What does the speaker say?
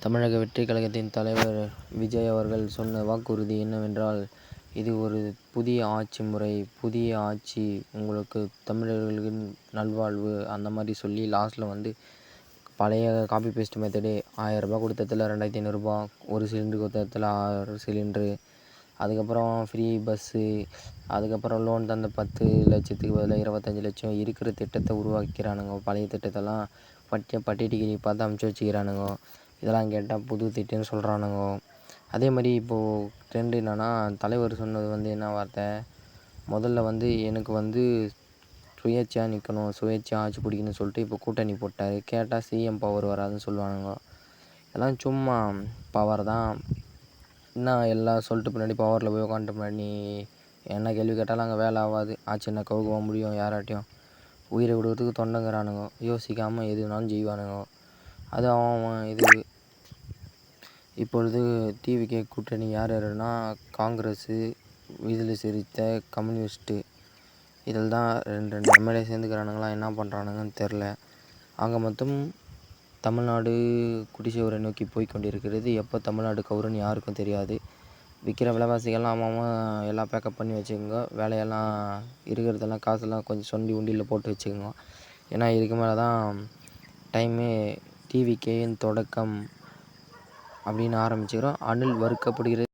தமிழக வெற்றிக் கழகத்தின் தலைவர் விஜய் அவர்கள் சொன்ன வாக்குறுதி என்னவென்றால், இது ஒரு புதிய ஆட்சி முறை, புதிய ஆட்சி, உங்களுக்கு தமிழர்களின் நல்வாழ்வு அந்த மாதிரி சொல்லி லாஸ்ட்டில் வந்து பழைய காப்பி பேஸ்ட் மெத்தடு ரூ. 1000 கொடுத்ததில் ரூ. 2500, ஒரு சிலிண்டர் கொடுத்ததில் 6 சிலிண்ட்ரு, அதுக்கப்புறம் ஃப்ரீ பஸ்ஸு, அதுக்கப்புறம் லோன் தந்த 10 லட்சத்துக்கு பதிலாக 25 லட்சம் இருக்கிற திட்டத்தை உருவாக்கிறானுங்க. பழைய திட்டத்தெல்லாம் பட்டி டிகிரி பார்த்து அமுச்சு வச்சுக்கிறானுங்க. இதெல்லாம் கேட்டால் புது திட்டம்னு சொல்கிறானுங்க. அதே மாதிரி இப்போது ட்ரெண்ட் என்னென்னா, தலைவர் சொன்னது வந்து என்ன வார்த்தை, முதல்ல வந்து எனக்கு வந்து சுயேட்சையாக நிற்கணும், சுயேட்சையாக ஆட்சி பிடிக்கணும்னு சொல்லிட்டு இப்போ கூட்டணி போட்டார். கேட்டால் சிஎம் பவர் வராதுன்னு சொல்லுவானுங்க. இதெல்லாம் சும்மா பவர் தான். என்ன எல்லாம் சொல்லிட்டு பின்னாடி பவரில் போய் உட்காந்துட்டு பின்னாடி நீ என்ன கேள்வி கேட்டாலும் அங்கே வேலை ஆகாது. ஆட்சின்னா கவுக்க முடியும் யாராட்டையும். உயிரை விடுறதுக்கு தொண்டங்கிறானுங்க. யோசிக்காமல் எது வேணாலும் செய்வானுங்க. அது அவன் இது. இப்பொழுது டிவிகே கூட்டணி யார் யாருன்னா, காங்கிரஸு, விடுதலை சிறுத்தை, கம்யூனிஸ்ட்டு, இதில் தான் 2 எம்எல்ஏ சேர்ந்துக்கிறானுங்களாம். என்ன பண்ணுறானுங்கன்னு தெரில. அங்கே மொத்தம் தமிழ்நாடு குடிசைவரை நோக்கி போய் கொண்டிருக்கிறது. எப்போ தமிழ்நாடு கவுருன்னு யாருக்கும் தெரியாது. விற்கிற விலைவாசிகள்லாம் அவன் எல்லாம் பேக்கப் பண்ணி வச்சுக்கோங்க. வேலையெல்லாம் இருக்கிறதெல்லாம் காசெல்லாம் கொஞ்சம் சொண்டி உண்டியில் போட்டு வச்சுக்கோங்க. ஏன்னா இதுக்கு மேலே தான் டைமே. டிவிகேயின் தொடக்கம் அப்படின்னு ஆரம்பிச்சுக்கிறோம். அணில் வறுக்கப்படுகிறது.